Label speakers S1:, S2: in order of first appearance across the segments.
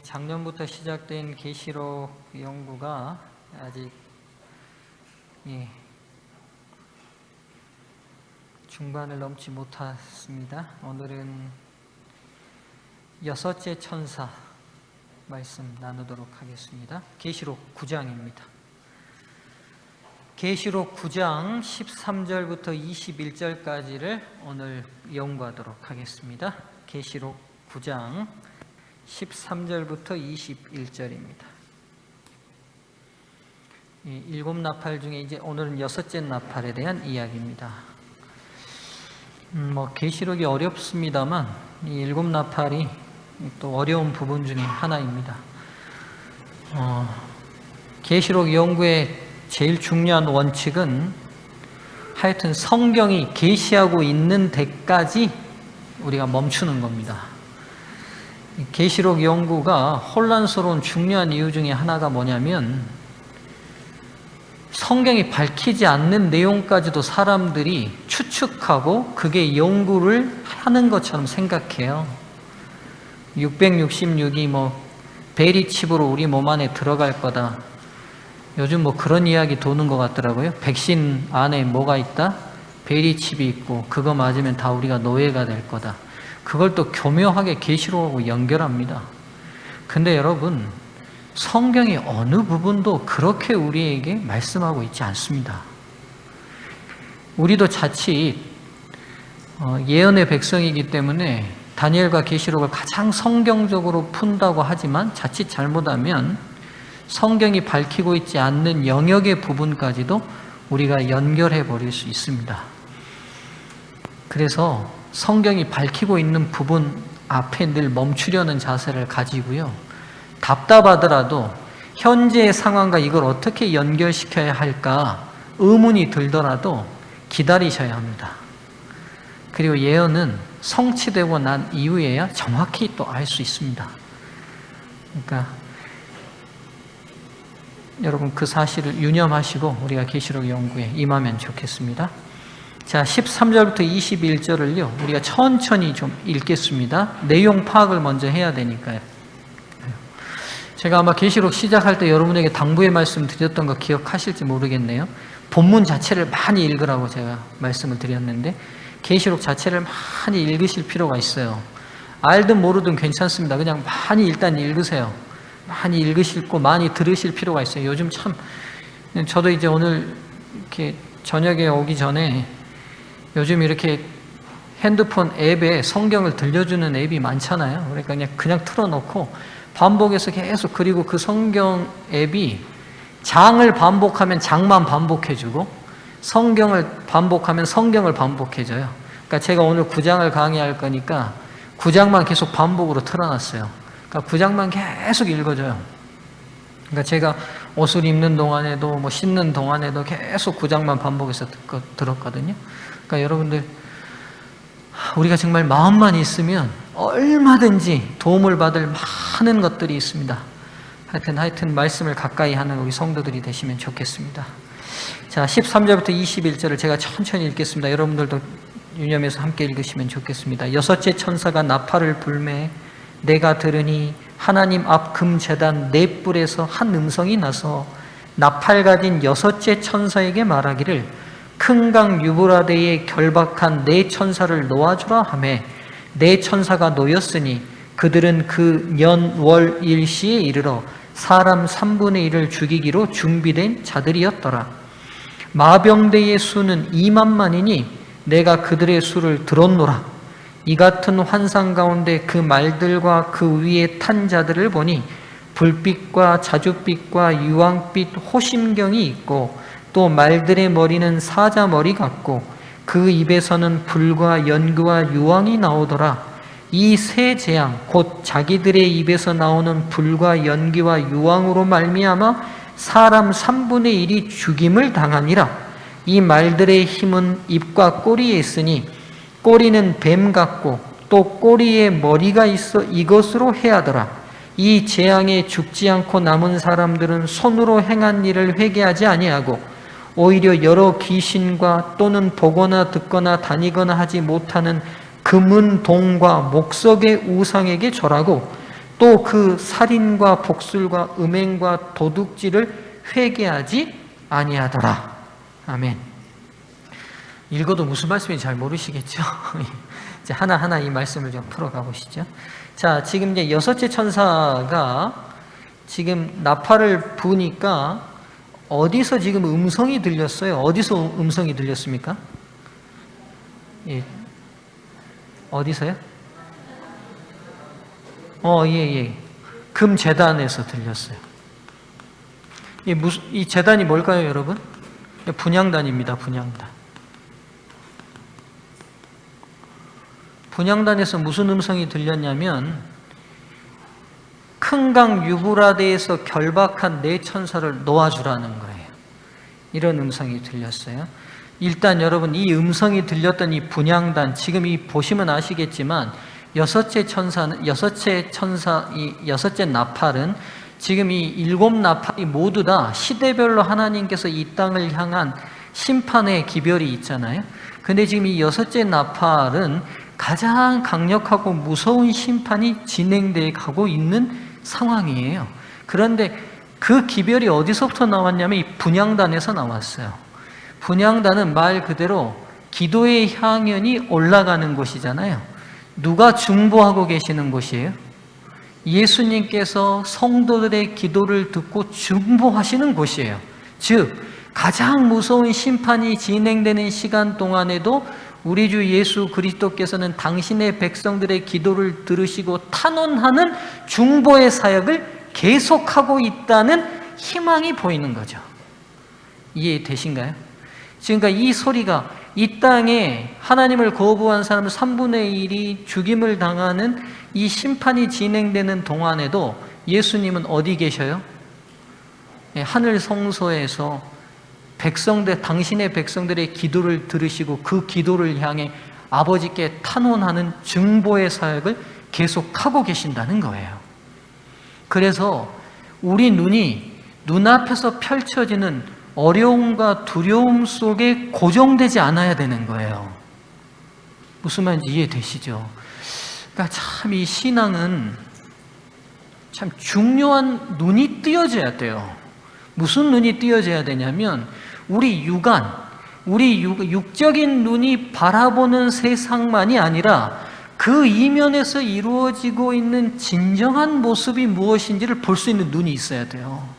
S1: 작년부터 시작된 계시록 연구가 아직 중반을 넘지 못했습니다. 오늘은 여섯째 천사 말씀 나누도록 하겠습니다. 계시록 9장입니다. 계시록 9장 13절부터 21절까지를 오늘 연구하도록 하겠습니다. 계시록 9장 13절부터 21절입니다. 일곱 나팔 중에 이제 오늘은 여섯째 나팔에 대한 이야기입니다. 계시록이 어렵습니다만 이 일곱 나팔이 또 어려운 부분 중에 하나입니다. 계시록 연구의 제일 중요한 원칙은 하여튼 성경이 계시하고 있는 데까지 우리가 멈추는 겁니다. 계시록 연구가 혼란스러운 중요한 이유 중에 하나가 뭐냐면 성경이 밝히지 않는 내용까지도 사람들이 추측하고 그게 연구를 하는 것처럼 생각해요. 666이 베리칩으로 우리 몸 안에 들어갈 거다. 요즘 그런 이야기 도는 것 같더라고요. 백신 안에 뭐가 있다? 베리칩이 있고 그거 맞으면 다 우리가 노예가 될 거다. 그걸 또 교묘하게 계시록하고 연결합니다. 근데 여러분, 성경의 어느 부분도 그렇게 우리에게 말씀하고 있지 않습니다. 우리도 자칫 예언의 백성이기 때문에 다니엘과 계시록을 가장 성경적으로 푼다고 하지만 자칫 잘못하면 성경이 밝히고 있지 않는 영역의 부분까지도 우리가 연결해 버릴 수 있습니다. 그래서 성경이 밝히고 있는 부분 앞에 늘 멈추려는 자세를 가지고요. 답답하더라도 현재의 상황과 이걸 어떻게 연결시켜야 할까 의문이 들더라도 기다리셔야 합니다. 그리고 예언은 성취되고 난 이후에야 정확히 또 알 수 있습니다. 그러니까 여러분 그 사실을 유념하시고 우리가 계시록 연구에 임하면 좋겠습니다. 자, 13절부터 21절을요, 우리가 천천히 좀 읽겠습니다. 내용 파악을 먼저 해야 되니까요. 제가 아마 계시록 시작할 때 여러분에게 당부의 말씀 드렸던 거 기억하실지 모르겠네요. 본문 자체를 많이 읽으라고 제가 말씀을 드렸는데, 계시록 자체를 많이 읽으실 필요가 있어요. 알든 모르든 괜찮습니다. 그냥 많이 일단 읽으세요. 많이 읽으시고 많이 들으실 필요가 있어요. 요즘 참, 저도 이제 오늘 이렇게 저녁에 오기 전에 요즘 이렇게 핸드폰 앱에 성경을 들려주는 앱이 많잖아요. 그러니까 그냥 틀어놓고 반복해서 계속, 그리고 그 성경 앱이 장을 반복하면 장만 반복해주고 성경을 반복하면 성경을 반복해줘요. 그러니까 제가 오늘 9장을 강의할 거니까 9장만 계속 반복으로 틀어놨어요. 그러니까 9장만 계속 읽어줘요. 그러니까 제가 옷을 입는 동안에도 씻는 동안에도 계속 9장만 반복해서 들었거든요. 그러니까 여러분들, 우리가 정말 마음만 있으면 얼마든지 도움을 받을 많은 것들이 있습니다. 하여튼 말씀을 가까이 하는 우리 성도들이 되시면 좋겠습니다. 자, 13절부터 21절을 제가 천천히 읽겠습니다. 여러분들도 유념해서 함께 읽으시면 좋겠습니다. 여섯째 천사가 나팔을 불매 내가 들으니 하나님 앞 금제단 네 뿔에서 한 음성이 나서 나팔 가진 여섯째 천사에게 말하기를 큰 강 유브라데에 결박한 네 천사를 놓아주라 하매 네 천사가 놓였으니 그들은 그 년, 월, 일시에 이르러 사람 3분의 1을 죽이기로 준비된 자들이었더라. 마병대의 수는 2만만이니 내가 그들의 수를 들었노라. 이 같은 환상 가운데 그 말들과 그 위에 탄 자들을 보니 불빛과 자줏빛과 유황빛 호심경이 있고 또 말들의 머리는 사자머리 같고 그 입에서는 불과 연기와 유황이 나오더라. 이 세 재앙 곧 자기들의 입에서 나오는 불과 연기와 유황으로 말미암아 사람 3분의 1이 죽임을 당하니라. 이 말들의 힘은 입과 꼬리에 있으니 꼬리는 뱀 같고 또 꼬리에 머리가 있어 이것으로 해하더라. 이 재앙에 죽지 않고 남은 사람들은 손으로 행한 일을 회개하지 아니하고 오히려 여러 귀신과 또는 보거나 듣거나 다니거나 하지 못하는 금은 동과 목석의 우상에게 절하고 또 그 살인과 복술과 음행과 도둑질을 회개하지 아니하더라. 아멘. 읽어도 무슨 말씀인지 잘 모르시겠죠? 이제 하나하나 이 말씀을 좀 풀어가 보시죠. 자, 지금 이제 여섯째 천사가 지금 나팔을 부니까 어디서 지금 음성이 들렸어요? 어디서 음성이 들렸습니까? 예. 어디서요? 예. 금제단에서 들렸어요. 이 제단이 뭘까요, 여러분? 분향단입니다, 분향단. 분향단에서 무슨 음성이 들렸냐면, 큰 강 유브라데에서 결박한 네 천사를 놓아주라는 거예요. 이런 음성이 들렸어요. 일단 여러분, 이 음성이 들렸던 이 분향단, 지금 이 보시면 아시겠지만, 여섯째 나팔은 지금 이 일곱 나팔이 모두 다 시대별로 하나님께서 이 땅을 향한 심판의 기별이 있잖아요. 근데 지금 이 여섯째 나팔은 가장 강력하고 무서운 심판이 진행되어 가고 있는 상황이에요. 그런데 그 기별이 어디서부터 나왔냐면 이 분향단에서 나왔어요. 분향단은 말 그대로 기도의 향연이 올라가는 곳이잖아요. 누가 중보하고 계시는 곳이에요? 예수님께서 성도들의 기도를 듣고 중보하시는 곳이에요. 즉, 가장 무서운 심판이 진행되는 시간 동안에도 우리 주 예수 그리스도께서는 당신의 백성들의 기도를 들으시고 탄원하는 중보의 사역을 계속하고 있다는 희망이 보이는 거죠. 이해되신가요? 그러니까 이 소리가 이 땅에 하나님을 거부한 사람 3분의 1이 죽임을 당하는 이 심판이 진행되는 동안에도 예수님은 어디 계셔요? 하늘 성소에서 당신의 백성들의 기도를 들으시고 그 기도를 향해 아버지께 탄원하는 중보의 사역을 계속하고 계신다는 거예요. 그래서 우리 눈앞에서 펼쳐지는 어려움과 두려움 속에 고정되지 않아야 되는 거예요. 무슨 말인지 이해되시죠? 그러니까 참 이 신앙은 참 중요한 눈이 띄어져야 돼요. 무슨 눈이 띄어져야 되냐면 우리 육적인 눈이 바라보는 세상만이 아니라 그 이면에서 이루어지고 있는 진정한 모습이 무엇인지를 볼 수 있는 눈이 있어야 돼요.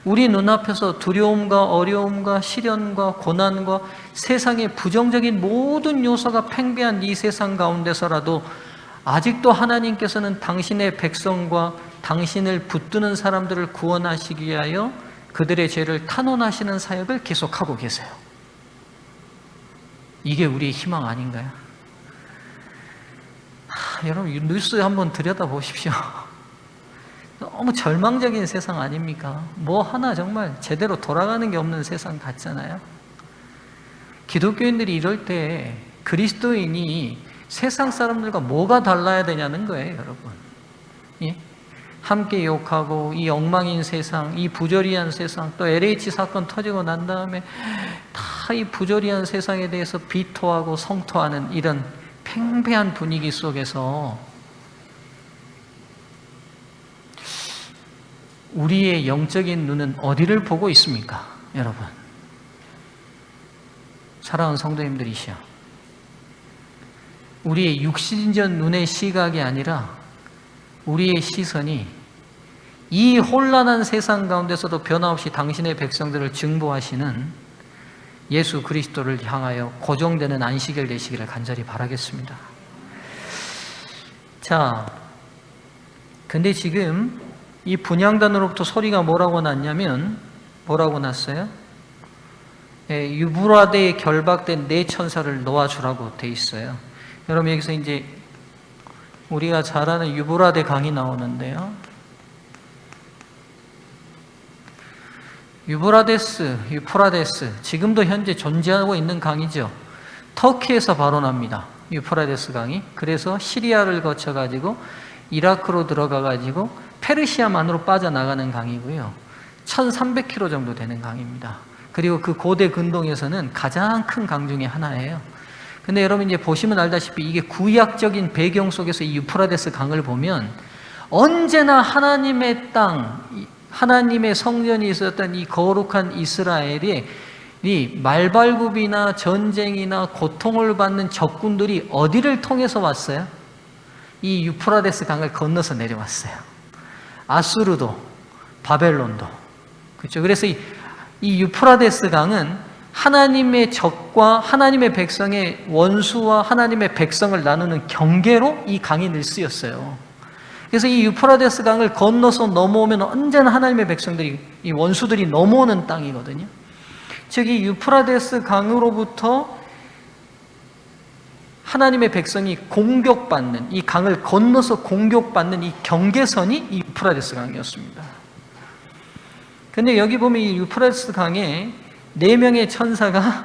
S1: 우리 눈앞에서 두려움과 어려움과 시련과 고난과 세상의 부정적인 모든 요소가 팽배한 이 세상 가운데서라도 아직도 하나님께서는 당신의 백성과 당신을 붙드는 사람들을 구원하시기 위하여 그들의 죄를 탄원하시는 사역을 계속하고 계세요. 이게 우리의 희망 아닌가요? 여러분 뉴스 한번 들여다보십시오. 너무 절망적인 세상 아닙니까? 뭐 하나 정말 제대로 돌아가는 게 없는 세상 같잖아요. 기독교인들이 이럴 때 그리스도인이 세상 사람들과 뭐가 달라야 되냐는 거예요, 여러분. 예? 함께 욕하고 이 엉망인 세상, 이 부조리한 세상, 또 LH 사건 터지고 난 다음에 다 이 부조리한 세상에 대해서 비토하고 성토하는 이런 팽배한 분위기 속에서 우리의 영적인 눈은 어디를 보고 있습니까? 여러분, 사랑하는 성도님들이시여, 우리의 육신적 눈의 시각이 아니라 우리의 시선이 이 혼란한 세상 가운데서도 변함없이 당신의 백성들을 증보하시는 예수 그리스도를 향하여 고정되는 안식일 되시기를 간절히 바라겠습니다. 자, 근데 지금 이 분향단으로부터 소리가 뭐라고 났냐면, 뭐라고 났어요? 유브라데에 결박된 네 천사를 놓아주라고 돼 있어요. 여러분, 여기서 이제 우리가 잘 아는 유브라데 강이 나오는데요. 유프라데스, 지금도 현재 존재하고 있는 강이죠. 터키에서 바로 납니다. 유프라데스 강이. 그래서 시리아를 거쳐가지고 이라크로 들어가가지고 페르시아만으로 빠져나가는 강이고요. 1300km 정도 되는 강입니다. 그리고 그 고대 근동에서는 가장 큰 강 중에 하나예요. 근데 여러분 이제 보시면 알다시피 이게 구약적인 배경 속에서 이 유프라데스 강을 보면 언제나 하나님의 땅, 하나님의 성전이 있었던 이 거룩한 이스라엘이 이 말발굽이나 전쟁이나 고통을 받는 적군들이 어디를 통해서 왔어요? 이 유프라데스 강을 건너서 내려왔어요. 아수르도, 바벨론도. 그렇죠? 그래서 이 유프라데스 강은 하나님의 적과 하나님의 백성의 원수와 하나님의 백성을 나누는 경계로 이 강이 늘 쓰였어요. 그래서 이 유프라데스 강을 건너서 넘어오면 언제나 하나님의 백성들이, 이 원수들이 넘어오는 땅이거든요. 즉, 이 유프라데스 강으로부터 하나님의 백성이 공격받는, 이 강을 건너서 공격받는 이 경계선이 이 유프라데스 강이었습니다. 근데 여기 보면 이 유프라데스 강에 4명의 천사가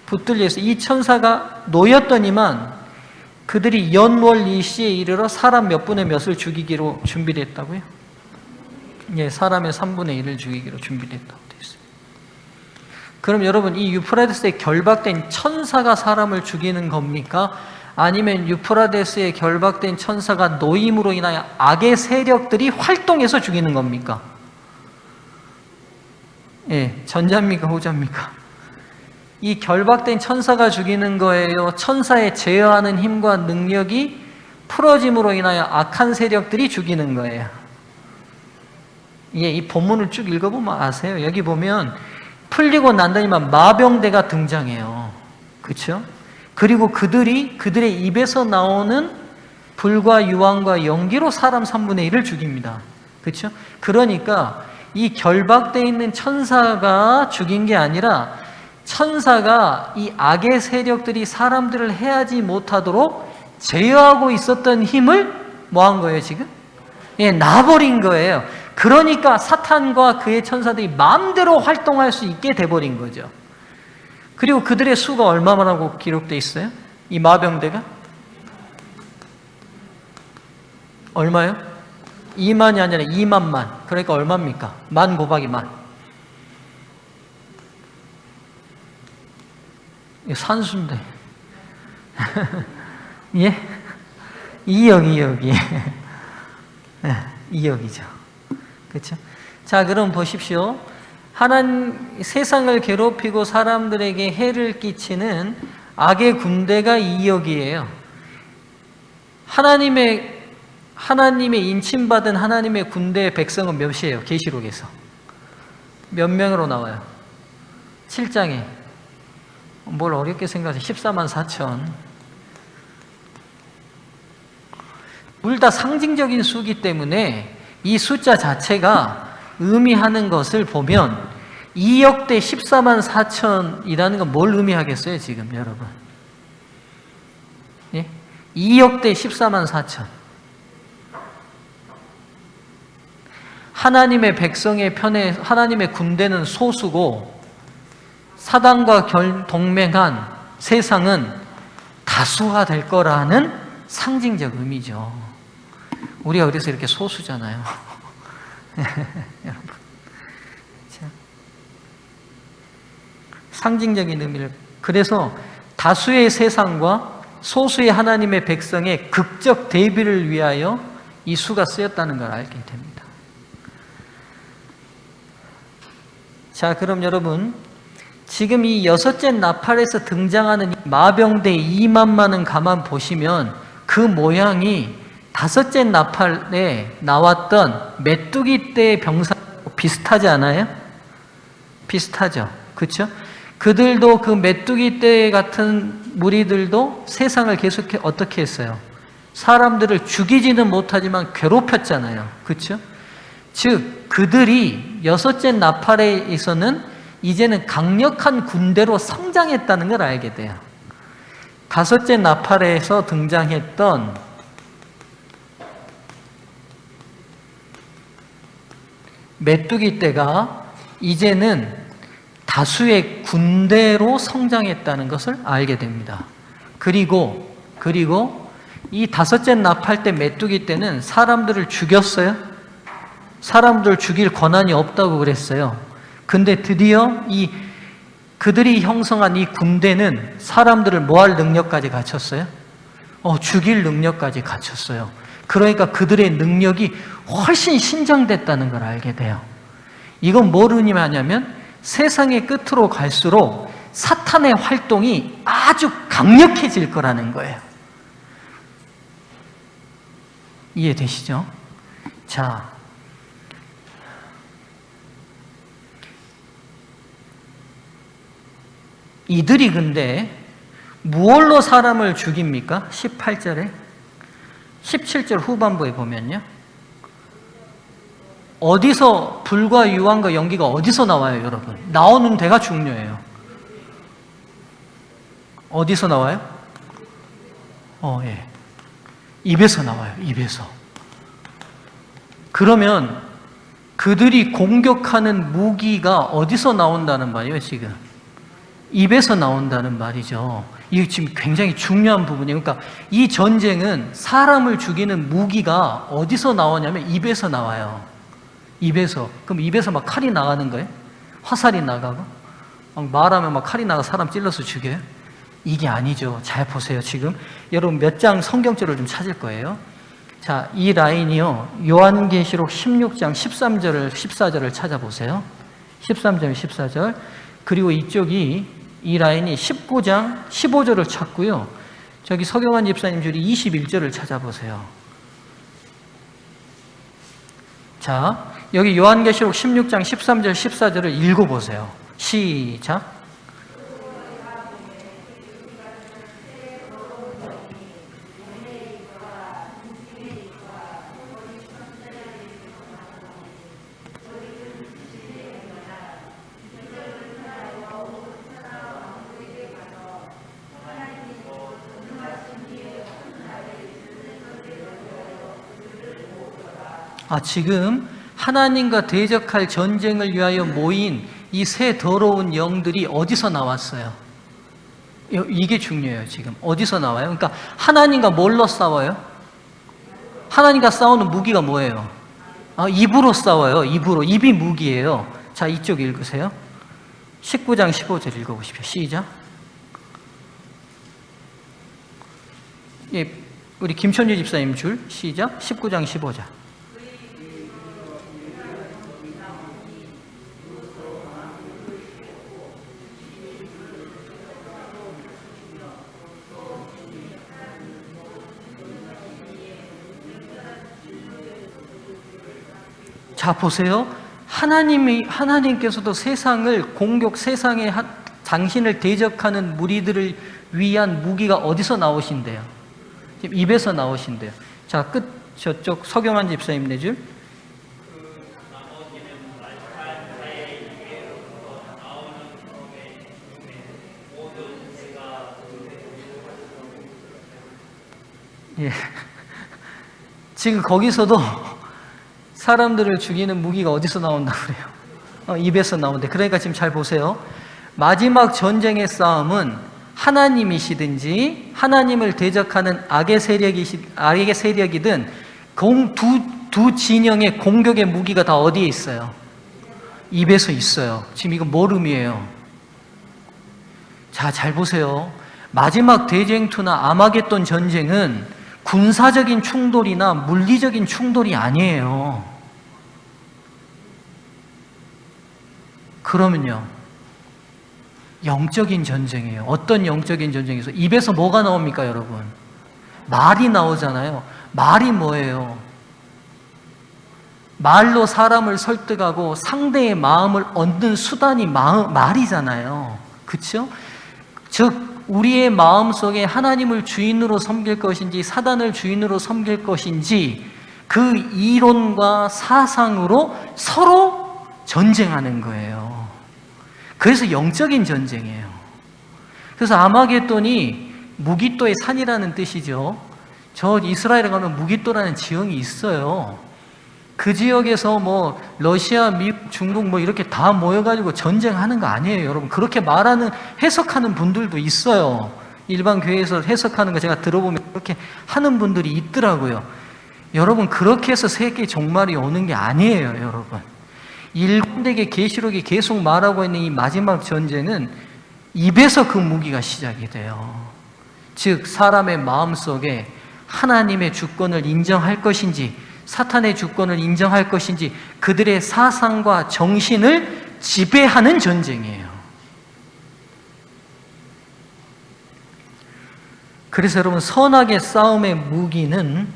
S1: 붙들려 있어요. 이 천사가 놓였더니만 그들이 연월 일시에 이르러 사람 몇 분의 몇을 죽이기로 준비를 했다고요? 예, 사람의 3분의 1을 죽이기로 준비를 했다고 되어 있어요. 그럼 여러분, 이 유프라데스에 결박된 천사가 사람을 죽이는 겁니까? 아니면 유프라데스에 결박된 천사가 노임으로 인하여 악의 세력들이 활동해서 죽이는 겁니까? 예, 전자입니까? 후자입니까? 이 결박된 천사가 죽이는 거예요? 천사의 제어하는 힘과 능력이 풀어짐으로 인하여 악한 세력들이 죽이는 거예요? 예, 이 본문을 쭉 읽어보면 아세요. 여기 보면 풀리고 난다니만 마병대가 등장해요. 그렇죠? 그리고 그들의 입에서 나오는 불과 유황과 연기로 사람 3분의 1을 죽입니다. 그렇죠? 그러니까 이 결박되어 있는 천사가 죽인 게 아니라 천사가 이 악의 세력들이 사람들을 해하지 못하도록 제어하고 있었던 힘을 뭐 한 거예요, 지금? 예, 놔버린 거예요. 그러니까 사탄과 그의 천사들이 마음대로 활동할 수 있게 돼버린 거죠. 그리고 그들의 수가 얼마만하고 기록되어 있어요? 이 마병대가? 얼마요? 2만이 아니라 2만만. 그러니까 얼마입니까? 만 곱하기 만. 산수인데. 예? 2억. 2억이죠. 그렇죠? 자, 그럼 보십시오. 세상을 괴롭히고 사람들에게 해를 끼치는 악의 군대가 2억이에요. 하나님의 인침받은 하나님의 군대의 백성은 몇이에요? 계시록에서 몇 명으로 나와요? 7장에 뭘 어렵게 생각하세요? 14만 4천. 둘 다 상징적인 수기 때문에 이 숫자 자체가 의미하는 것을 보면 2억 대 14만 4천이라는 건 뭘 의미하겠어요, 지금 여러분? 예? 2억 대 14만 4천. 하나님의 백성의 편에 하나님의 군대는 소수고 사단과 동맹한 세상은 다수가 될 거라는 상징적 의미죠. 우리가 그래서 이렇게 소수잖아요. 여러분. 자, 상징적인 의미를, 그래서 다수의 세상과 소수의 하나님의 백성의 극적 대비를 위하여 이 수가 쓰였다는 걸 알게 됩니다. 자, 그럼 여러분, 지금 이 여섯째 나팔에서 등장하는 마병대 2만만은 가만 보시면 그 모양이 다섯째 나팔에 나왔던 메뚜기 떼의 병사 비슷하지 않아요? 비슷하죠. 그렇죠? 그들도 그 메뚜기 떼 같은 무리들도 세상을 계속 어떻게 했어요? 사람들을 죽이지는 못하지만 괴롭혔잖아요. 그렇죠? 즉 그들이 여섯째 나팔에서는 이제는 강력한 군대로 성장했다는 걸 알게 돼요. 다섯째 나팔에서 등장했던 메뚜기 떼가 이제는 다수의 군대로 성장했다는 것을 알게 됩니다. 그리고 이 다섯째 나팔 때 메뚜기 떼는 사람들을 죽였어요? 사람들을 죽일 권한이 없다고 그랬어요. 근데 드디어 그들이 형성한 이 군대는 사람들을 뭐 할 능력까지 갖췄어요? 죽일 능력까지 갖췄어요. 그러니까 그들의 능력이 훨씬 신장됐다는 걸 알게 돼요. 이건 뭘 의미하냐면 세상의 끝으로 갈수록 사탄의 활동이 아주 강력해질 거라는 거예요. 이해되시죠? 자, 이들이 근데 무엇로 사람을 죽입니까? 18절에 17절 후반부에 보면요, 어디서 불과 유황과 연기가 어디서 나와요, 여러분? 나오는 데가 중요해요. 어디서 나와요? 예. 입에서 나와요, 입에서. 그러면 그들이 공격하는 무기가 어디서 나온다는 말이에요, 지금? 입에서 나온다는 말이죠. 이게 지금 굉장히 중요한 부분이에요. 그러니까 이 전쟁은 사람을 죽이는 무기가 어디서 나오냐면 입에서 나와요. 입에서. 그럼 입에서 막 칼이 나가는 거예요? 화살이 나가고? 막 말하면 막 칼이 나가 사람 찔러서 죽여요? 이게 아니죠. 잘 보세요. 지금 여러분 몇 장 성경절을 좀 찾을 거예요. 자, 이 라인이요, 요한계시록 16장 13절을 14절을 찾아보세요. 13절 14절. 그리고 이쪽이, 이 라인이 19장 15절을 찾고요, 저기 서경환 집사님 줄이 21절을 찾아보세요. 자, 여기 요한계시록 16장 13절 14절을 읽어보세요. 시작. 지금 하나님과 대적할 전쟁을 위하여 모인 이 세 더러운 영들이 어디서 나왔어요? 이게 중요해요. 지금 어디서 나와요? 그러니까 하나님과 뭘로 싸워요? 하나님과 싸우는 무기가 뭐예요? 입으로 싸워요. 입으로. 입이 무기예요. 자, 이쪽 읽으세요. 19장 15절 읽어보십시오. 시작. 예, 우리 김천주 집사님 줄 시작. 19장 15절. 자, 보세요. 하나님께서도 세상을 세상에 당신을 대적하는 무리들을 위한 무기가 어디서 나오신대요? 지금 입에서 나오신대요. 자, 저쪽 서경환 집사님 네 줄. 예. 지금 거기서도 사람들을 죽이는 무기가 어디서 나온다고 그래요? 입에서 나온대. 그러니까 지금 잘 보세요. 마지막 전쟁의 싸움은 하나님이시든지 하나님을 대적하는 악의 세력이든 두 진영의 공격의 무기가 다 어디에 있어요? 입에서 있어요. 지금 이거 뭘 의미해요? 자, 잘 보세요. 마지막 대쟁투나 아마겟돈 전쟁은 군사적인 충돌이나 물리적인 충돌이 아니에요. 그러면요, 영적인 전쟁이에요. 어떤 영적인 전쟁에서? 입에서 뭐가 나옵니까, 여러분? 말이 나오잖아요. 말이 뭐예요? 말로 사람을 설득하고 상대의 마음을 얻는 수단이 말이잖아요. 그렇죠? 즉 우리의 마음속에 하나님을 주인으로 섬길 것인지 사단을 주인으로 섬길 것인지 그 이론과 사상으로 서로 전쟁하는 거예요. 그래서 영적인 전쟁이에요. 그래서 아마겟돈이 무깃도의 산이라는 뜻이죠. 저 이스라엘에 가면 무깃도라는 지형이 있어요. 그 지역에서 뭐 러시아, 미국, 중국 뭐 이렇게 다 모여가지고 전쟁하는 거 아니에요, 여러분. 그렇게 해석하는 분들도 있어요. 일반 교회에서 해석하는 거 제가 들어보면 그렇게 하는 분들이 있더라고요. 여러분, 그렇게 해서 세계 종말이 오는 게 아니에요, 여러분. 일관되게 계시록이 계속 말하고 있는 이 마지막 전쟁은 입에서 그 무기가 시작이 돼요. 즉 사람의 마음속에 하나님의 주권을 인정할 것인지 사탄의 주권을 인정할 것인지 그들의 사상과 정신을 지배하는 전쟁이에요. 그래서 여러분, 선악의 싸움의 무기는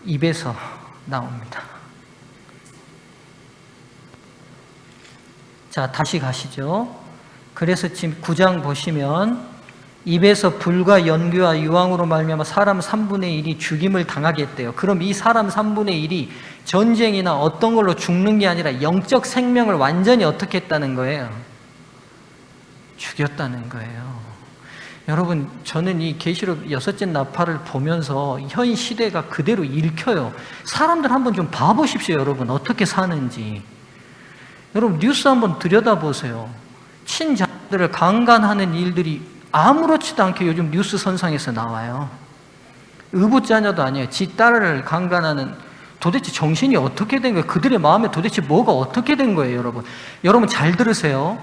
S1: 입에서 나옵니다. 자, 다시 가시죠. 그래서 지금 9장 보시면 입에서 불과 연기와 유황으로 말미암아 사람 3분의 1이 죽임을 당하겠대요. 그럼 이 사람 3분의 1이 전쟁이나 어떤 걸로 죽는 게 아니라 영적 생명을 완전히 어떻게 했다는 거예요? 죽였다는 거예요. 여러분, 저는 이 계시록 6째 나팔을 보면서 현 시대가 그대로 읽혀요. 사람들 한번 좀 봐보십시오. 여러분, 어떻게 사는지. 여러분, 뉴스 한번 들여다보세요. 친자들을 강간하는 일들이 아무렇지도 않게 요즘 뉴스 선상에서 나와요. 의붓자녀도 아니에요. 지 딸을 강간하는, 도대체 정신이 어떻게 된 거예요? 그들의 마음에 도대체 뭐가 어떻게 된 거예요, 여러분? 여러분 잘 들으세요.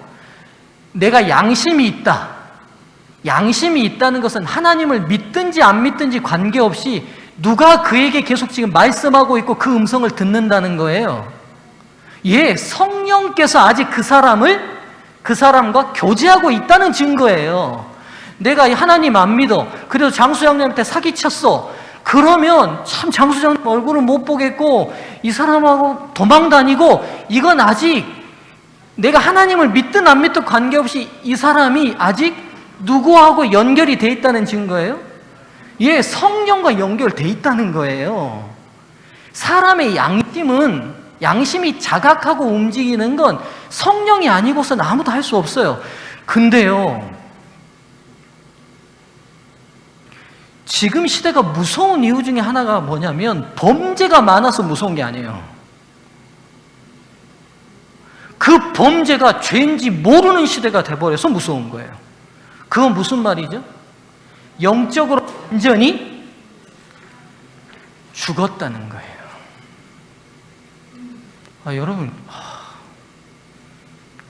S1: 내가 양심이 있다. 양심이 있다는 것은 하나님을 믿든지 안 믿든지 관계없이 누가 그에게 계속 지금 말씀하고 있고 그 음성을 듣는다는 거예요. 예, 성령께서 아직 그 사람과 교제하고 있다는 증거예요. 내가 하나님 안 믿어. 그래도 장수장님한테 사기쳤어. 그러면 참 장수장님 얼굴을 못 보겠고 이 사람하고 도망 다니고, 이건 아직 내가 하나님을 믿든 안 믿든 관계없이 이 사람이 아직 누구하고 연결이 돼 있다는 증거예요. 예, 성령과 연결돼 있다는 거예요. 사람의 양심이 자각하고 움직이는 건 성령이 아니고서는 아무도 할 수 없어요. 근데요, 지금 시대가 무서운 이유 중에 하나가 뭐냐면 범죄가 많아서 무서운 게 아니에요. 그 범죄가 죄인지 모르는 시대가 돼버려서 무서운 거예요. 그건 무슨 말이죠? 영적으로 완전히 죽었다는 거예요. 여러분,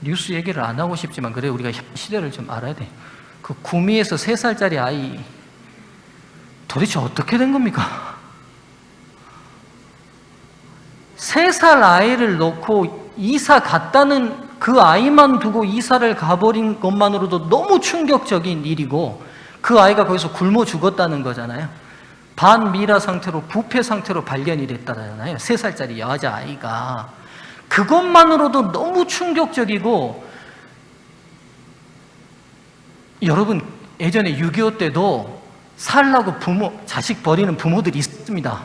S1: 뉴스 얘기를 안 하고 싶지만 그래, 우리가 시대를 좀 알아야 돼. 그 구미에서 3살짜리 아이 도대체 어떻게 된 겁니까? 3살 아이를 놓고 이사 갔다는 그 아이만 두고 이사를 가버린 것만으로도 너무 충격적인 일이고, 그 아이가 거기서 굶어 죽었다는 거잖아요. 반미라 상태로, 부패 상태로 발견이 됐다잖아요. 3살짜리 여자아이가. 그것만으로도 너무 충격적이고, 여러분, 예전에 6.25 때도 살라고 자식 버리는 부모들이 있습니다.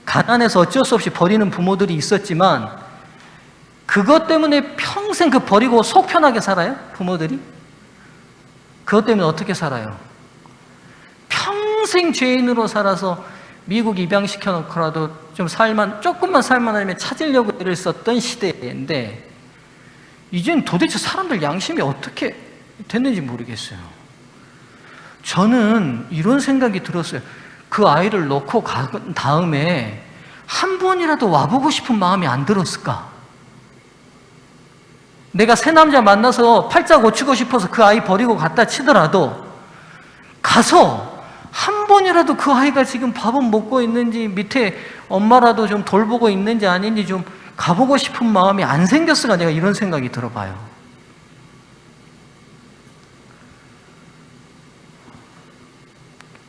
S1: 가난해서 어쩔 수 없이 버리는 부모들이 있었지만, 그것 때문에 평생 그 버리고 속 편하게 살아요? 부모들이? 그것 때문에 어떻게 살아요? 평생 죄인으로 살아서 미국 입양시켜 놓고라도 조금만 살만하면 찾으려고 애를 썼던 시대인데, 이젠 도대체 사람들 양심이 어떻게 됐는지 모르겠어요. 저는 이런 생각이 들었어요. 그 아이를 놓고 간 다음에 한 번이라도 와보고 싶은 마음이 안 들었을까? 내가 새 남자 만나서 팔자 고치고 싶어서 그 아이 버리고 갔다 치더라도 가서 한 번이라도 그 아이가 지금 밥은 먹고 있는지, 밑에 엄마라도 좀 돌보고 있는지 아닌지 좀 가보고 싶은 마음이 안 생겼을까? 내가 이런 생각이 들어봐요.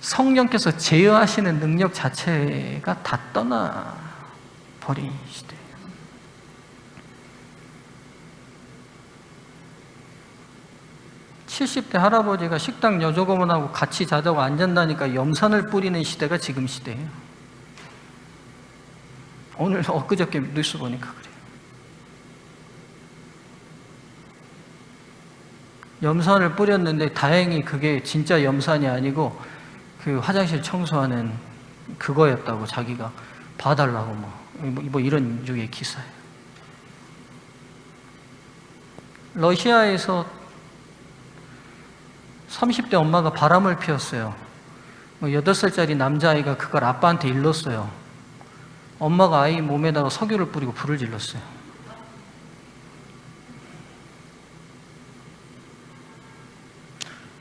S1: 성령께서 제어하시는 능력 자체가 다 떠나버린 시대예요. (70대) 할아버지가 식당 여직원하고 같이 자자고 안 잔다니까 염산을 뿌리는 시대가 지금 시대예요. 오늘 엊그저께 뉴스 보니까 그래요. 염산을 뿌렸는데 다행히 그게 진짜 염산이 아니고 그 화장실 청소하는 그거였다고, 자기가 봐달라고 뭐 이런 류의 기사예요. 러시아에서 30대 엄마가 바람을 피웠어요. 8살짜리 남자아이가 그걸 아빠한테 일렀어요. 엄마가 아이 몸에다가 석유를 뿌리고 불을 질렀어요.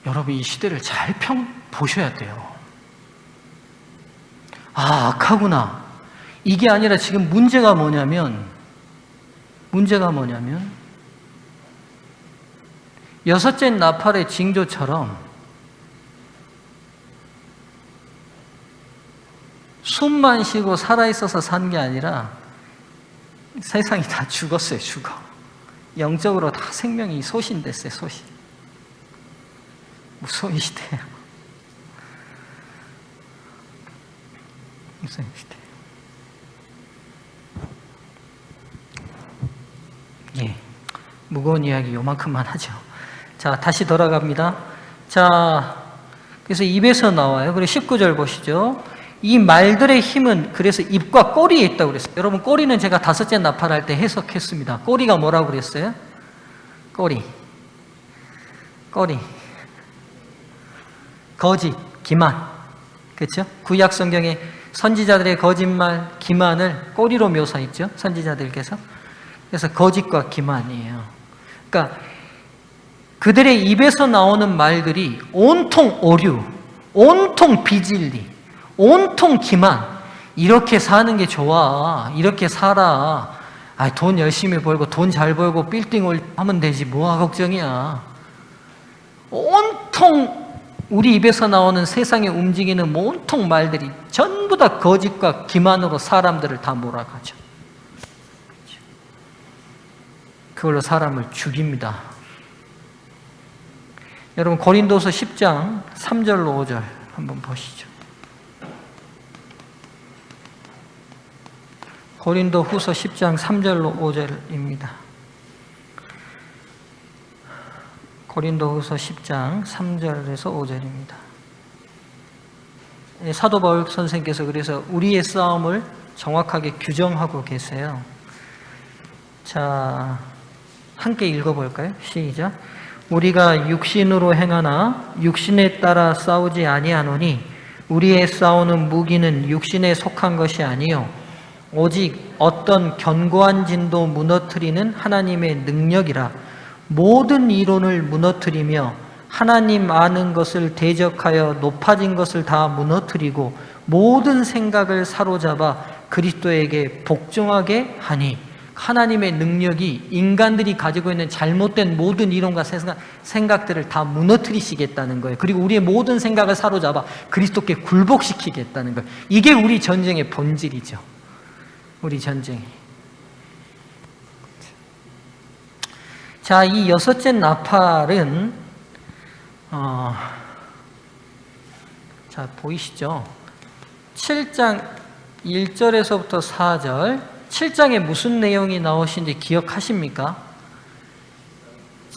S1: 여러분 이 시대를 잘 보셔야 돼요. 아, 악하구나. 이게 아니라 지금 문제가 뭐냐면 여섯째 나팔의 징조처럼 숨만 쉬고 살아있어서 산 게 아니라 세상이 다 죽었어요. 죽어. 영적으로 다 생명이 소신됐어요. 소신. 무서운 시대예요. 무서운 시대. 예, 무거운 이야기 요만큼만 하죠. 자, 다시 돌아갑니다. 자, 그래서 입에서 나와요. 그리고 19절 보시죠. 이 말들의 힘은 그래서 입과 꼬리에 있다고 그랬어요. 여러분, 꼬리는 제가 다섯째 나팔할 때 해석했습니다. 꼬리가 뭐라고 그랬어요? 꼬리. 거짓, 기만. 그렇죠? 구약 성경에 선지자들의 거짓말, 기만을 꼬리로 묘사했죠. 선지자들께서. 그래서 거짓과 기만이에요. 그러니까 그들의 입에서 나오는 말들이 온통 오류, 온통 비진리, 온통 기만. 이렇게 사는 게 좋아. 이렇게 살아. 아, 돈 열심히 벌고 돈 잘 벌고 빌딩 하면 되지. 뭐가 걱정이야. 온통 우리 입에서 나오는 세상에 움직이는 온통 말들이 전부 다 거짓과 기만으로 사람들을 다 몰아가죠. 그걸로 사람을 죽입니다. 여러분, 고린도서 10장 3절로 5절 한번 보시죠. 고린도 후서 10장 3절로 5절입니다. 고린도 후서 10장 3절에서 5절입니다. 사도 바울 선생께서 그래서 우리의 싸움을 정확하게 규정하고 계세요. 자, 함께 읽어볼까요? 시작. 우리가 육신으로 행하나 육신에 따라 싸우지 아니하노니 우리의 싸우는 무기는 육신에 속한 것이 아니요 오직 어떤 견고한 진도 무너뜨리는 하나님의 능력이라. 모든 이론을 무너뜨리며 하나님 아는 것을 대적하여 높아진 것을 다 무너뜨리고 모든 생각을 사로잡아 그리스도에게 복종하게 하니. 하나님의 능력이 인간들이 가지고 있는 잘못된 모든 이론과 생각들을 다 무너뜨리시겠다는 거예요. 그리고 우리의 모든 생각을 사로잡아 그리스도께 굴복시키겠다는 거예요. 이게 우리 전쟁의 본질이죠. 우리 전쟁이. 자, 이 여섯째 나팔은 자, 보이시죠? 7장 1절에서부터 4절 7장에 무슨 내용이 나오신지 기억하십니까?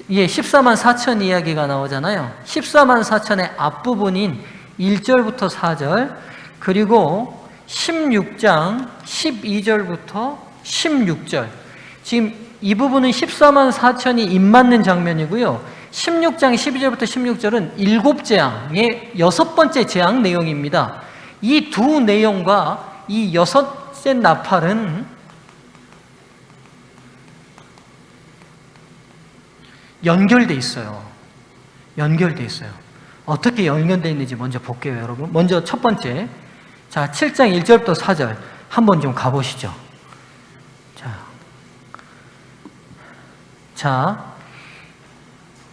S1: 예, 14만 4천 이야기가 나오잖아요. 14만 4천의 앞부분인 1절부터 4절, 그리고 16장 12절부터 16절. 지금 이 부분은 14만 4천이 입맞는 장면이고요. 16장 12절부터 16절은 7재앙의 6번째 재앙 내용입니다. 이 두 내용과 이 여섯째 나팔은 연결돼 있어요. 연결돼 있어요. 어떻게 연결되어 있는지 먼저 볼게요, 여러분. 먼저 첫 번째, 자, 7장 1절부터 4절 한번 좀 가보시죠. 자,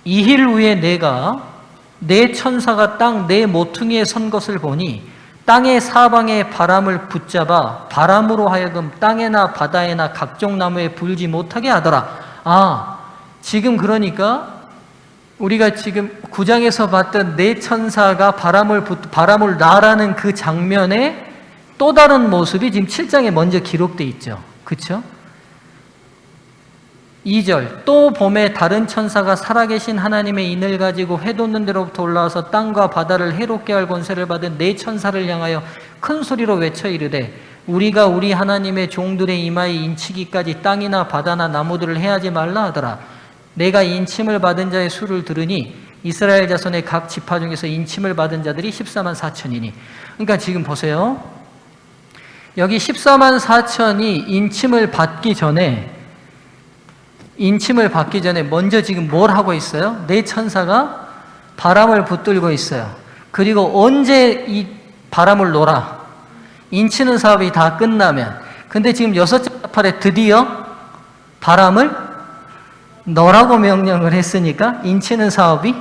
S1: 이힐 후에 내가 내 천사가 땅 내 모퉁이에 선 것을 보니 땅의 사방에 바람을 붙잡아 바람으로 하여금 땅에나 바다에나 각종 나무에 불지 못하게 하더라. 아, 지금 그러니까 우리가 지금 9장에서 봤던 내 천사가 바람을 나라는 그 장면의 또 다른 모습이 지금 7장에 먼저 기록되어 있죠. 그렇죠? 2절, 또 봄에 다른 천사가 살아계신 하나님의 인을 가지고 해 돋는 데로부터 올라와서 땅과 바다를 해롭게 할 권세를 받은 네 천사를 향하여 큰 소리로 외쳐 이르되 우리가 우리 하나님의 종들의 이마에 인치기까지 땅이나 바다나 나무들을 해하지 말라 하더라. 내가 인침을 받은 자의 수를 들으니 이스라엘 자손의 각 지파 중에서 인침을 받은 자들이 14만 4천이니. 그러니까 지금 보세요. 여기 14만 4천이 인침을 받기 전에 먼저 지금 뭘 하고 있어요? 네 천사가 바람을 붙들고 있어요. 그리고 언제 이 바람을 놓아? 인치는 사업이 다 끝나면. 근데 지금 여섯째 나팔에 드디어 바람을 너라고 명령을 했으니까 인치는 사업이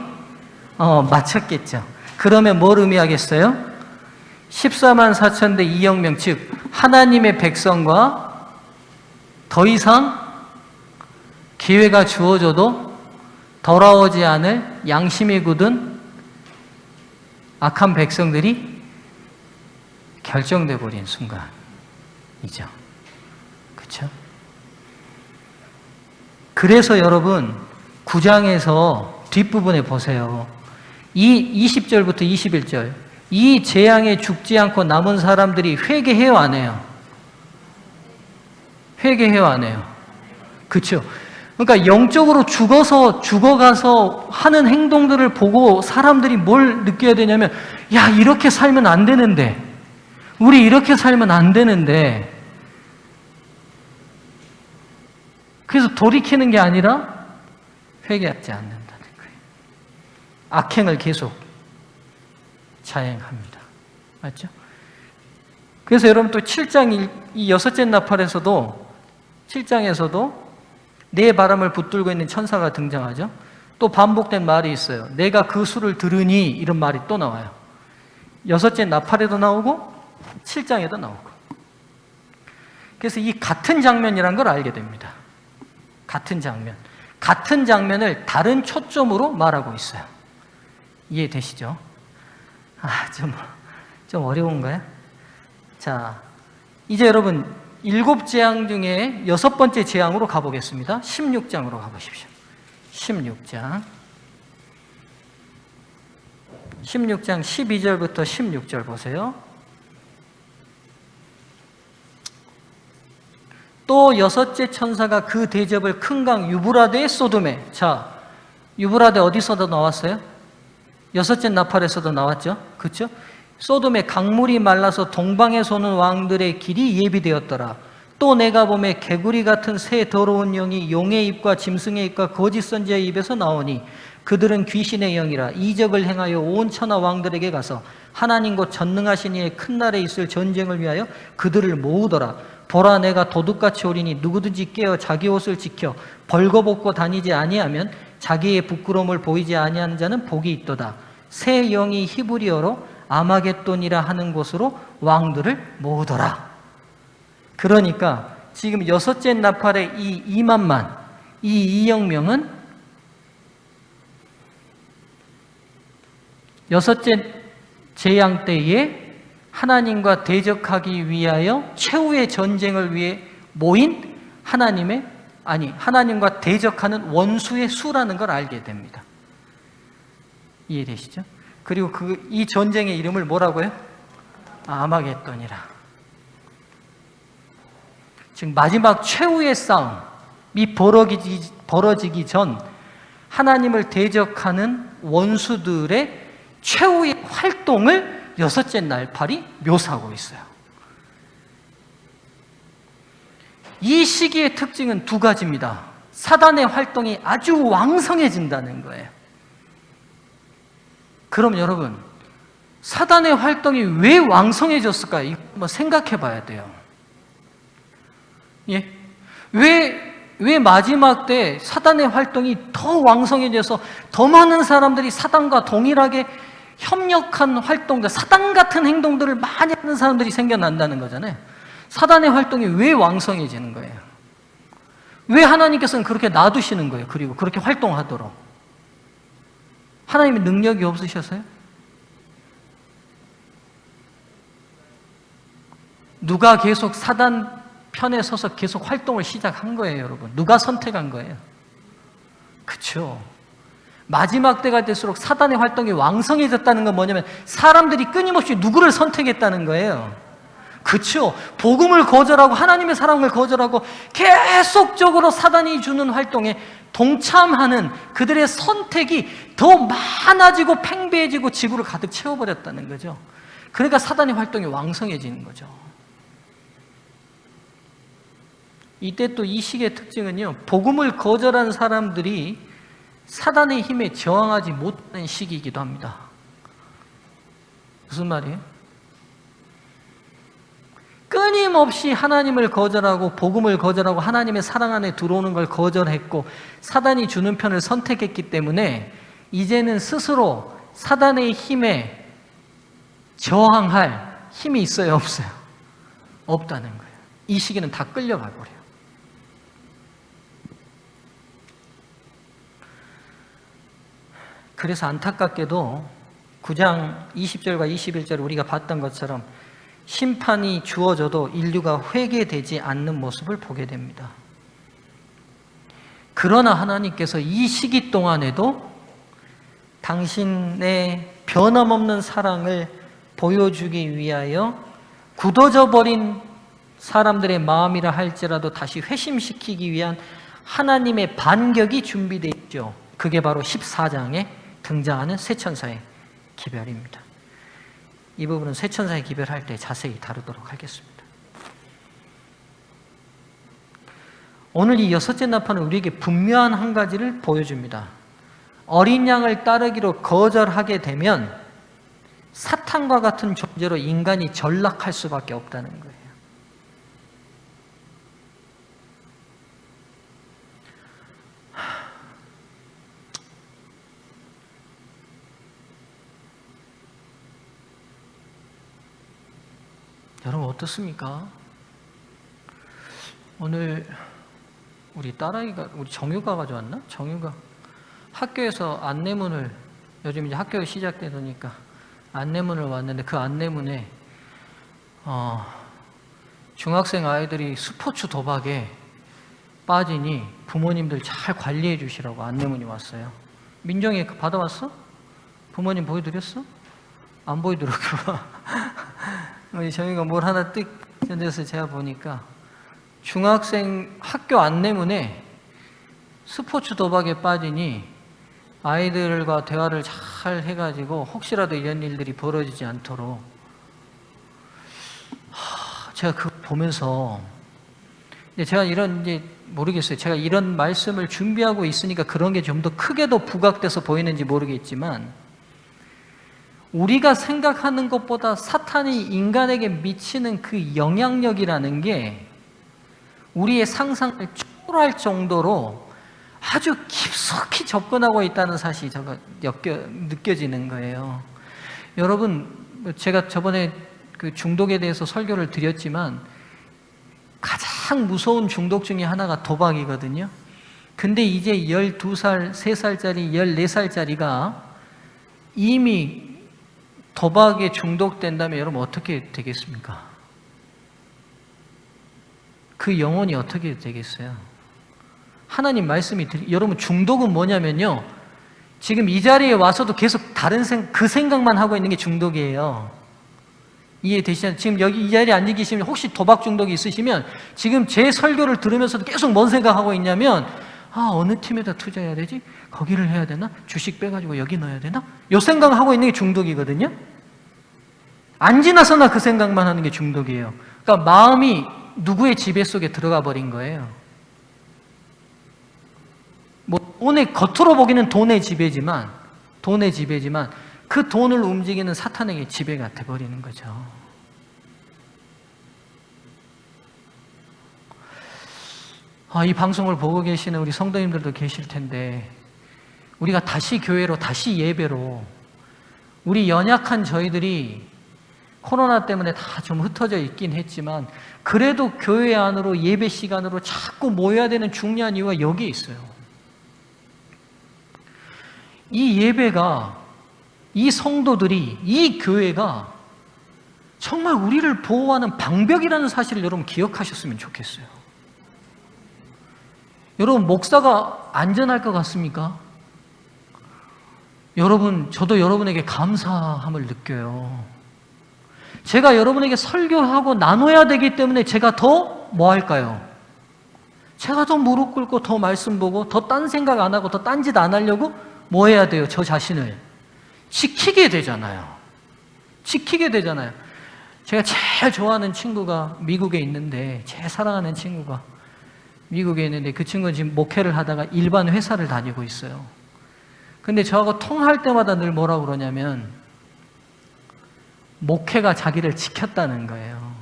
S1: 마쳤겠죠. 그러면 뭘 의미하겠어요? 14만 4천 대 2억 명, 즉 하나님의 백성과 더 이상 기회가 주어져도 돌아오지 않을 양심이 굳은 악한 백성들이 결정돼 버린 순간이죠. 그렇죠? 그래서 여러분 9장에서 뒷부분에 보세요. 이 20절부터 21절, 이 재앙에 죽지 않고 남은 사람들이 회개해요, 안 해요? 회개해요, 안 해요? 그렇죠? 그러니까 영적으로 죽어가서 하는 행동들을 보고 사람들이 뭘 느껴야 되냐면, 야, 이렇게 살면 안 되는데, 우리 이렇게 살면 안 되는데, 그래서 돌이키는 게 아니라 회개하지 않는다는 거예요. 악행을 계속 자행합니다. 맞죠? 그래서 여러분 또 7장 이 여섯째 나팔에서도 7장에서도 내 바람을 붙들고 있는 천사가 등장하죠. 또 반복된 말이 있어요. 내가 그 수를 들으니 이런 말이 또 나와요. 여섯째 나팔에도 나오고 7장에도 나오고. 그래서 이 같은 장면이라는 걸 알게 됩니다. 같은 장면. 같은 장면을 다른 초점으로 말하고 있어요. 이해되시죠? 좀 어려운가요? 자, 이제 여러분 7재앙 중에 6번째 재앙으로 가보겠습니다. 16장으로 가보십시오. 16장 12절부터 16절 보세요. 또 여섯째 천사가 그 대접을 큰 강 유브라데의 소돔에. 자, 유브라데 어디서도 나왔어요? 여섯째 나팔에서도 나왔죠. 그렇죠? 소돔의 강물이 말라서 동방에 솟는 왕들의 길이 예비되었더라. 또 내가 보매 개구리 같은 새 더러운 영이 용의 입과 짐승의 입과 거짓 선지자의 입에서 나오니 그들은 귀신의 영이라. 이적을 행하여 온 천하 왕들에게 가서 하나님 곧 전능하신 이의 큰 날에 있을 전쟁을 위하여 그들을 모으더라. 보라, 내가 도둑같이 오리니 누구든지 깨어 자기 옷을 지켜 벌거벗고 다니지 아니하면 자기의 부끄러움을 보이지 아니하는 자는 복이 있도다. 새 영이 히브리어로 아마겟돈이라 하는 곳으로 왕들을 모으더라. 그러니까 지금 여섯째 나팔의 이 2만만, 이 2억 명은 여섯째 재앙 때에 하나님과 대적하기 위하여 최후의 전쟁을 위해 모인 하나님과 대적하는 원수의 수라는 걸 알게 됩니다. 이해되시죠? 그리고 이 전쟁의 이름을 뭐라고요? 아마겟돈이라. 지금 마지막 최후의 싸움이 벌어지기 전 하나님을 대적하는 원수들의 최후의 활동을 여섯째 나팔이 묘사하고 있어요. 이 시기의 특징은 두 가지입니다. 사단의 활동이 아주 왕성해진다는 거예요. 그럼 여러분, 사단의 활동이 왜 왕성해졌을까요? 이거 한번 생각해 봐야 돼요. 예? 왜 마지막 때 사단의 활동이 더 왕성해져서 더 많은 사람들이 사단과 동일하게 협력한 활동들, 사단 같은 행동들을 많이 하는 사람들이 생겨난다는 거잖아요. 사단의 활동이 왜 왕성해지는 거예요? 왜 하나님께서는 그렇게 놔두시는 거예요? 그리고 그렇게 활동하도록. 하나님의 능력이 없으셔서요? 누가 계속 사단 편에 서서 계속 활동을 시작한 거예요, 여러분? 누가 선택한 거예요? 그렇죠. 마지막 때가 될수록 사단의 활동이 왕성해졌다는 건 뭐냐면 사람들이 끊임없이 누구를 선택했다는 거예요. 그렇죠. 복음을 거절하고 하나님의 사랑을 거절하고 계속적으로 사단이 주는 활동에 동참하는 그들의 선택이 더 많아지고 팽배해지고 지구를 가득 채워버렸다는 거죠. 그러니까 사단의 활동이 왕성해지는 거죠. 이때 또 이 시기의 특징은요, 복음을 거절한 사람들이 사단의 힘에 저항하지 못하는 시기이기도 합니다. 무슨 말이에요? 끊임없이 하나님을 거절하고 복음을 거절하고 하나님의 사랑 안에 들어오는 걸 거절했고 사단이 주는 편을 선택했기 때문에 이제는 스스로 사단의 힘에 저항할 힘이 있어요, 없어요? 없다는 거예요. 이 시기는 다 끌려가 버려요. 그래서 안타깝게도 9장 20절과 21절 우리가 봤던 것처럼 심판이 주어져도 인류가 회개되지 않는 모습을 보게 됩니다. 그러나 하나님께서 이 시기 동안에도 당신의 변함없는 사랑을 보여주기 위하여 굳어져 버린 사람들의 마음이라 할지라도 다시 회심시키기 위한 하나님의 반격이 준비되어 있죠. 그게 바로 14장에 등장하는 쇠천사의 기별입니다. 이 부분은 쇠천사의 기별할 때 자세히 다루도록 하겠습니다. 오늘 이 여섯째 나팔은 우리에게 분명한 한 가지를 보여줍니다. 어린 양을 따르기로 거절하게 되면 사탄과 같은 존재로 인간이 전락할 수밖에 없다는 거예요. 여러분 어떻습니까? 오늘 우리 딸아이가, 우리 정유가 가져왔나? 정유가 학교에서 안내문을, 요즘 이제 학교가 시작되니까 안내문을 왔는데 그 안내문에 중학생 아이들이 스포츠 도박에 빠지니 부모님들 잘 관리해 주시라고 안내문이 왔어요. 민정이 받아왔어? 부모님 보여드렸어? 안 보여드렸구나. 저희가 뭘 하나 뜩 던져서 제가 보니까 중학생 학교 안내문에 스포츠 도박에 빠지니 아이들과 대화를 잘 해가지고 혹시라도 이런 일들이 벌어지지 않도록, 제가 그거 보면서 제가 이제 모르겠어요. 제가 이런 말씀을 준비하고 있으니까 그런 게 좀 더 크게도 부각돼서 보이는지 모르겠지만 우리가 생각하는 것보다 사탄이 인간에게 미치는 그 영향력이라는 게 우리의 상상을 초월할 정도로 아주 깊숙이 접근하고 있다는 사실이 느껴지는 거예요. 여러분, 제가 저번에 그 중독에 대해서 설교를 드렸지만 가장 무서운 중독 중에 하나가 도박이거든요. 근데 이제 12살, 3살짜리, 14살짜리가 이미 도박에 중독된다면 여러분 어떻게 되겠습니까? 그 영혼이 어떻게 되겠어요? 하나님 말씀이 여러분 중독은 뭐냐면요, 지금 이 자리에 와서도 계속 다른 그 생각만 하고 있는 게 중독이에요. 이해되시나요? 지금 여기 이 자리에 앉아 계시면 혹시 도박 중독이 있으시면 지금 제 설교를 들으면서도 계속 뭔 생각하고 있냐면, 어느 팀에다 투자해야 되지? 거기를 해야 되나? 주식 빼가지고 여기 넣어야 되나? 이 생각을 하고 있는 게 중독이거든요. 안 지나서나 그 생각만 하는 게 중독이에요. 그러니까 마음이 누구의 지배 속에 들어가 버린 거예요. 돈의, 겉으로 보기는 돈의 지배지만 그 돈을 움직이는 사탄에게 지배가 돼버리는 거죠. 이 방송을 보고 계시는 우리 성도님들도 계실 텐데, 우리가 다시 교회로, 다시 예배로, 우리 연약한 저희들이 코로나 때문에 다 좀 흩어져 있긴 했지만 그래도 교회 안으로 예배 시간으로 자꾸 모여야 되는 중요한 이유가 여기에 있어요. 이 예배가, 이 성도들이, 이 교회가 정말 우리를 보호하는 방벽이라는 사실을 여러분 기억하셨으면 좋겠어요. 여러분, 목사가 안전할 것 같습니까? 여러분, 저도 여러분에게 감사함을 느껴요. 제가 여러분에게 설교하고 나눠야 되기 때문에 제가 더 뭐 할까요? 제가 더 무릎 꿇고 더 말씀 보고 더 딴 생각 안 하고 더 딴짓 안 하려고 뭐 해야 돼요? 저 자신을 지키게 되잖아요. 제가 제일 좋아하는 친구가 미국에 있는데, 제일 사랑하는 친구가 미국에 있는데 그 친구는 지금 목회를 하다가 일반 회사를 다니고 있어요. 근데 저하고 통화할 때마다 늘 뭐라고 그러냐면 목회가 자기를 지켰다는 거예요.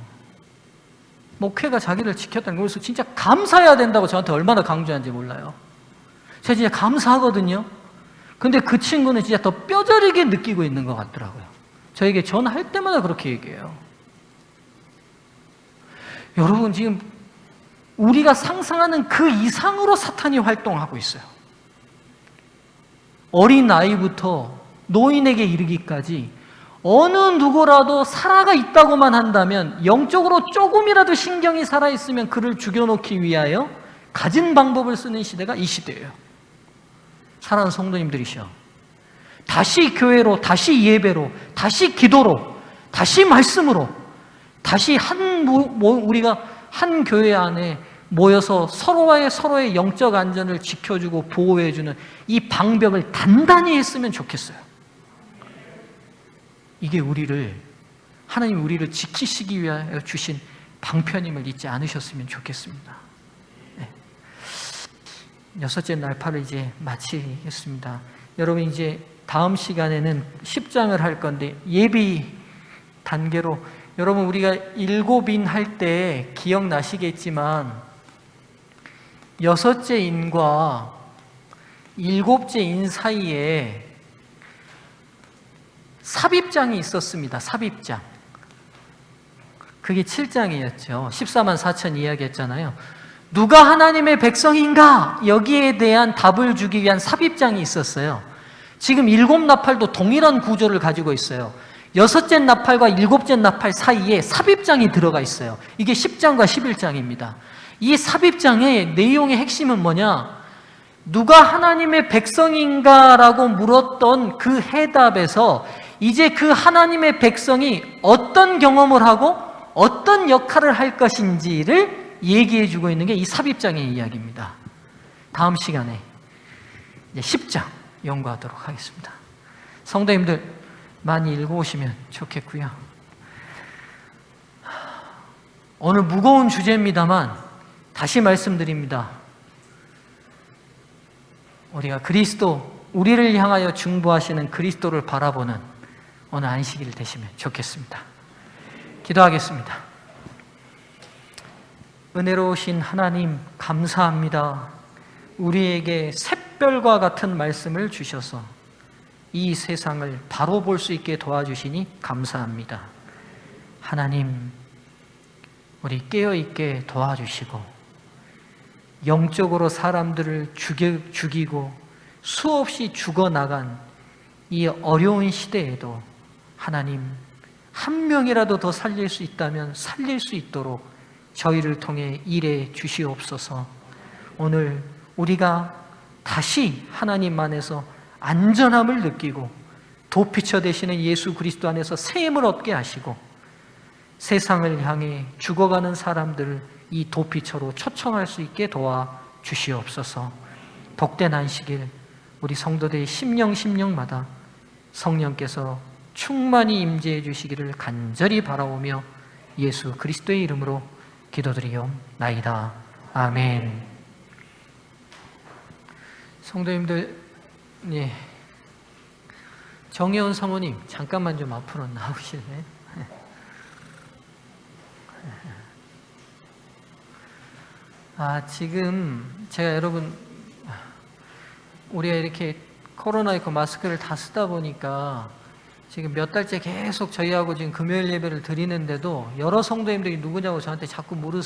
S1: 목회가 자기를 지켰다는 거예요. 그래서 진짜 감사해야 된다고 저한테 얼마나 강조하는지 몰라요. 제가 진짜 감사하거든요. 근데 그 친구는 진짜 더 뼈저리게 느끼고 있는 것 같더라고요. 저에게 전화할 때마다 그렇게 얘기해요. 여러분, 지금 우리가 상상하는 그 이상으로 사탄이 활동하고 있어요. 어린 아이부터 노인에게 이르기까지 어느 누구라도 살아가 있다고만 한다면, 영적으로 조금이라도 신경이 살아있으면 그를 죽여놓기 위하여 가진 방법을 쓰는 시대가 이 시대예요. 사랑하는 성도님들이시여, 다시 교회로, 다시 예배로, 다시 기도로, 다시 말씀으로, 다시 우리가 한 교회 안에 모여서 서로의 영적 안전을 지켜주고 보호해주는 이 방벽을 단단히 했으면 좋겠어요. 이게 하나님이 우리를 지키시기 위하여 주신 방편임을 잊지 않으셨으면 좋겠습니다. 네. 6째 날파를 이제 마치겠습니다. 여러분, 이제 다음 시간에는 10장을 할 건데, 예비 단계로 여러분, 우리가 7인 할 때 기억나시겠지만 6째 인과 7째 인 사이에 삽입장이 있었습니다. 삽입장. 그게 7장이었죠. 14만 4천 이야기했잖아요. 누가 하나님의 백성인가? 여기에 대한 답을 주기 위한 삽입장이 있었어요. 지금 7나팔도 동일한 구조를 가지고 있어요. 6째 나팔과 7째 나팔 사이에 삽입장이 들어가 있어요. 이게 10장과 11장입니다. 이 삽입장의 내용의 핵심은 뭐냐? 누가 하나님의 백성인가? 라고 물었던 그 해답에서 이제 그 하나님의 백성이 어떤 경험을 하고 어떤 역할을 할 것인지를 얘기해 주고 있는 게 이 삽입장의 이야기입니다. 다음 시간에 이제 10장 연구하도록 하겠습니다. 성도님들 많이 읽어오시면 좋겠고요. 오늘 무거운 주제입니다만 다시 말씀드립니다. 우리가 우리를 향하여 중보하시는 그리스도를 바라보는 오늘 안식일 되시면 좋겠습니다. 기도하겠습니다. 은혜로우신 하나님, 감사합니다. 우리에게 샛별과 같은 말씀을 주셔서 이 세상을 바로 볼 수 있게 도와주시니 감사합니다. 하나님, 우리 깨어있게 도와주시고 영적으로 사람들을 죽이고 수없이 죽어나간 이 어려운 시대에도 하나님, 한 명이라도 더 살릴 수 있다면 살릴 수 있도록 저희를 통해 일해 주시옵소서. 오늘 우리가 다시 하나님 안에서 안전함을 느끼고 도피처 되시는 예수 그리스도 안에서 새 힘을 얻게 하시고 세상을 향해 죽어가는 사람들을 이 도피처로 초청할 수 있게 도와 주시옵소서. 복된 안식일 우리 성도들의 심령마다 성령께서 충만히 임재해 주시기를 간절히 바라오며 예수 그리스도의 이름으로 기도드리옵나이다. 아멘. 성도님들, 예. 정혜원 사모님 잠깐만 좀 앞으로 나오실래요? 지금 제가 여러분, 우리가 이렇게 코로나19 마스크를 다 쓰다 보니까 지금 몇 달째 계속 저희하고 지금 금요일 예배를 드리는데도 여러 성도님들이 누구냐고 저한테 자꾸 물으세요.